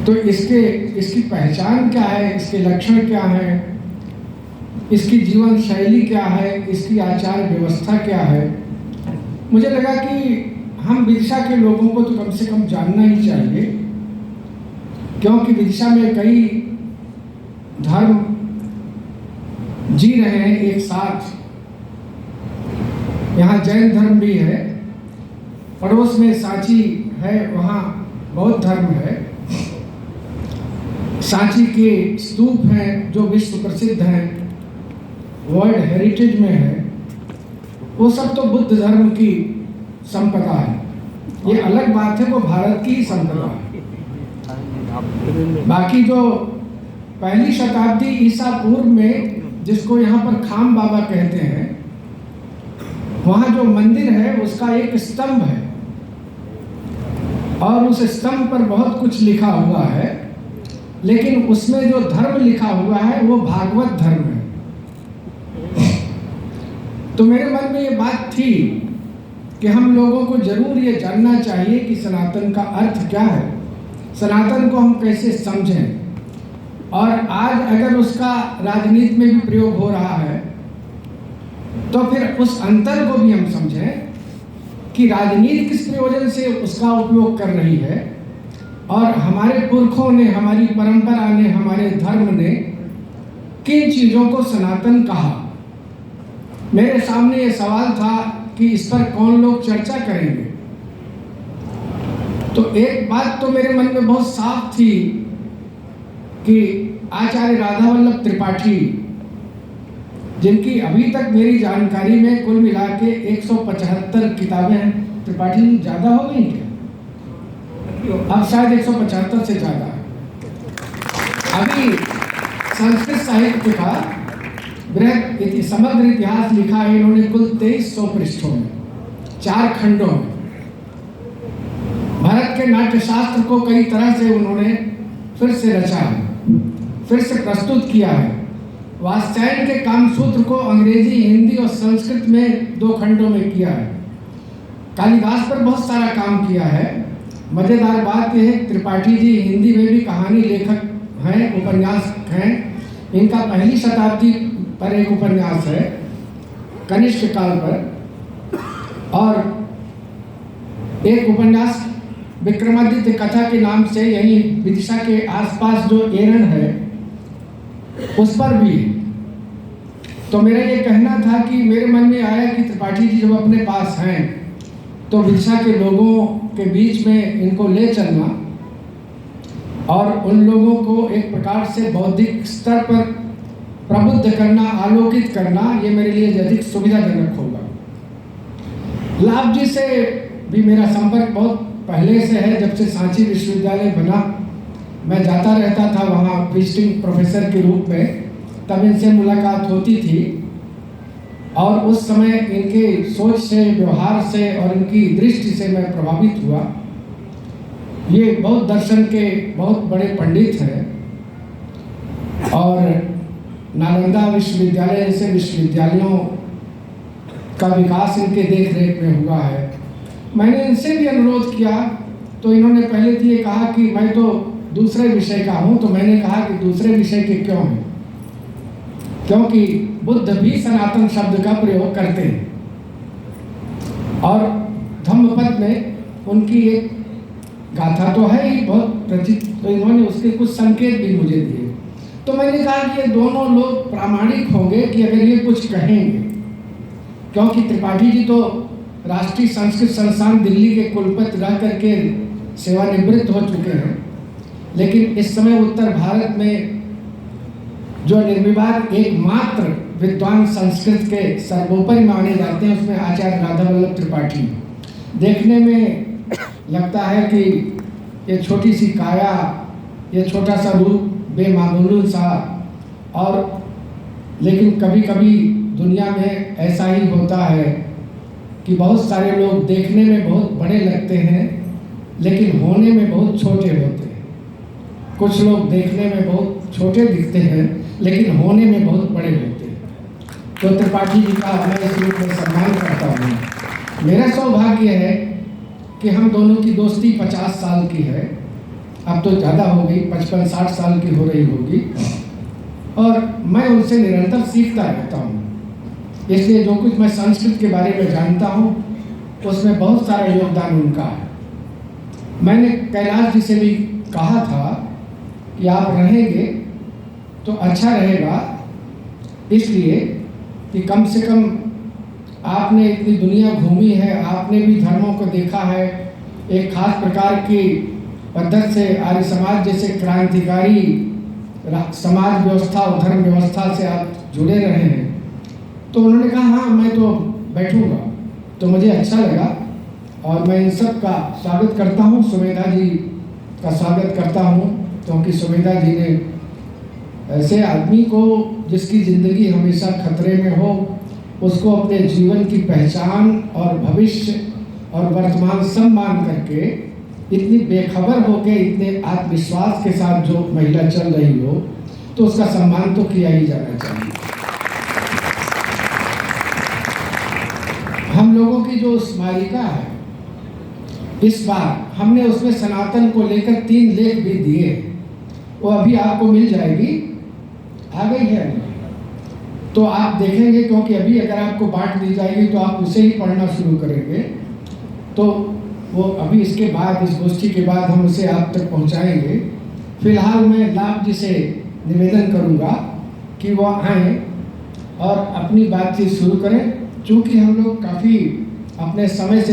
तो इसकी पहचान क्या है, इसके लक्षण क्या हैं, इसकी जीवन शैली क्या है, इसकी आचार व्यवस्था क्या है। मुझे लगा कि हम विदिशा के लोगों को तो कम से कम जानना ही चाहिए, क्योंकि विदिशा में कई धर्म जी रहे हैं एक साथ। यहाँ जैन धर्म भी है, पड़ोस में सांची है, वहाँ बौद्ध धर्म है। सांची के स्तूप हैं जो विश्व प्रसिद्ध हैं, वर्ल्ड हेरिटेज में है। वो सब तो बुद्ध धर्म की संपदा है। ये अलग बात है, वो भारत की ही संपदा है। बाकी जो पहली शताब्दी ईसा पूर्व में, जिसको यहाँ पर खाम बाबा कहते हैं, वहाँ जो मंदिर है उसका एक स्तंभ है और उस स्तंभ पर बहुत कुछ लिखा हुआ है, लेकिन उसमें जो धर्म लिखा हुआ है वो भागवत धर्म है। तो मेरे मन में ये बात थी कि हम लोगों को जरूर ये जानना चाहिए कि सनातन का अर्थ क्या है, सनातन को हम कैसे समझें, और आज अगर उसका राजनीति में भी प्रयोग हो रहा है तो फिर उस अंतर को भी हम समझें कि राजनीति किस प्रयोजन से उसका उपयोग कर रही है, और हमारे पुरखों ने, हमारी परंपरा ने, हमारे धर्म ने किन चीज़ों को सनातन कहा। मेरे सामने ये सवाल था कि इस पर कौन लोग चर्चा करेंगे। तो एक बात तो मेरे मन में बहुत साफ थी कि आचार्य राधा वल्लभ त्रिपाठी, जिनकी अभी तक मेरी जानकारी में कुल मिला के 175 किताबें हैं। त्रिपाठी जी ज़्यादा हो गई क्या? अब शायद 175 से ज़्यादा है। अभी संस्कृत साहित्य का बृहद समग्र इतिहास लिखा है इन्होंने कुल 2300 पृष्ठों में, 4 खंडों में। भारत के नाट्यशास्त्र को कई तरह से उन्होंने फिर से रचा है, फिर से प्रस्तुत किया है। वात्स्यायन के कामसूत्र को अंग्रेजी, हिंदी और संस्कृत में 2 खंडों में किया है। कालिदास पर बहुत सारा काम किया है। मजेदार बात यह है, त्रिपाठी जी हिंदी में भी कहानी लेखक हैं, उपन्यासक हैं। इनका पहली शताब्दी पर एक उपन्यास है, कनिष्क काल पर, और एक उपन्यास विक्रमादित्य कथा के नाम से यही विदिशा के आसपास जो एरण है उस पर भी। तो मेरा ये कहना था कि मेरे मन में आया कि त्रिपाठी जी जब अपने पास हैं तो विदिशा के लोगों के बीच में इनको ले चलना और उन लोगों को एक प्रकार से बौद्धिक स्तर पर प्रबुद्ध करना, आलोकित करना, ये मेरे लिए अधिक सुविधाजनक होगा। लाभ जी से भी मेरा संपर्क बहुत पहले से है, जब से सांची विश्वविद्यालय बना। मैं जाता रहता था वहाँ विजिटिंग प्रोफेसर के रूप में, तब इनसे मुलाकात होती थी और उस समय इनके सोच से, व्यवहार से और इनकी दृष्टि से मैं प्रभावित हुआ। ये बौद्ध दर्शन के बहुत बड़े पंडित हैं और नालंदा विश्वविद्यालय जैसे विश्वविद्यालयों का विकास इनके देख रेख में हुआ है। मैंने इनसे भी अनुरोध किया तो इन्होंने पहले तो ये कहा कि मैं तो दूसरे विषय का हूँ। तो मैंने कहा कि दूसरे विषय के क्यों हैं, क्योंकि बुद्ध भी सनातन शब्द का प्रयोग करते हैं और धम्मपद में उनकी एक गाथा तो है ही बहुत प्रचित, तो इन्होंने उसके कुछ संकेत भी मुझे दिए। तो मैंने कहा कि ये दोनों लोग प्रामाणिक होंगे कि अगर ये कुछ कहेंगे, क्योंकि त्रिपाठी जी तो राष्ट्रीय संस्कृत संस्थान दिल्ली के कुलपति रह करके सेवानिवृत्त हो चुके हैं, लेकिन इस समय उत्तर भारत में जो निर्विवाद एकमात्र विद्वान संस्कृत के सर्वोपरि माने जाते हैं उसमें आचार्य राधा वल्लभ त्रिपाठी। देखने में लगता है कि ये छोटी सी काया, ये छोटा सा रूप, बेमामूल सा, और लेकिन कभी कभी दुनिया में ऐसा ही होता है कि बहुत सारे लोग देखने में बहुत बड़े लगते हैं लेकिन होने में बहुत छोटे होते हैं। कुछ लोग देखने में बहुत छोटे दिखते हैं लेकिन होने में बहुत बड़े होते हैं। तो त्रिपाठी जी का मैं इस रूप में सम्मान करता हूँ। मेरा सौभाग्य है कि हम दोनों की दोस्ती 50 साल की है अब तो ज़्यादा हो गई, 55-60 साल की हो रही होगी, और मैं उनसे निरंतर सीखता रहता हूँ। इसलिए जो कुछ मैं संस्कृत के बारे में जानता हूँ उसमें बहुत सारा योगदान उनका है। मैंने कैलाश जी से भी कहा था कि आप रहेंगे तो अच्छा रहेगा, इसलिए कि कम से कम आपने इतनी दुनिया घूमी है, आपने भी धर्मों को देखा है, एक खास प्रकार की पद्धति से आर्य समाज जैसे क्रांतिकारी समाज व्यवस्था और धर्म व्यवस्था से आप जुड़े रहे हैं। तो उन्होंने कहा हाँ मैं तो बैठूंगा, तो मुझे अच्छा लगा और मैं इन सब का स्वागत करता हूँ। सुमेधा जी का स्वागत करता हूँ क्योंकि सुमेधा जी ने ऐसे आदमी को जिसकी ज़िंदगी हमेशा खतरे में हो, उसको अपने जीवन की पहचान और भविष्य और वर्तमान सब मान करके इतनी बेखबर होके इतने आत्मविश्वास के साथ जो महिला चल रही हो, तो उसका सम्मान तो किया ही जाना चाहिए। हम लोगों की जो स्मारिका है, इस बार हमने उसमें सनातन को लेकर 3 लेख भी दिए, वो अभी आपको मिल जाएगी, आ गई है तो आप देखेंगे, क्योंकि अभी अगर आपको बांट दी जाएगी तो आप उसे ही पढ़ना शुरू करेंगे। तो वो अभी इसके बाद, इस गोष्ठी के बाद हम उसे आप तक पहुंचाएंगे। फिलहाल मैं लाभ जी से निवेदन करूंगा कि वो आएँ और अपनी बातचीत शुरू करें, चूँकि हम लोग काफ़ी अपने समय से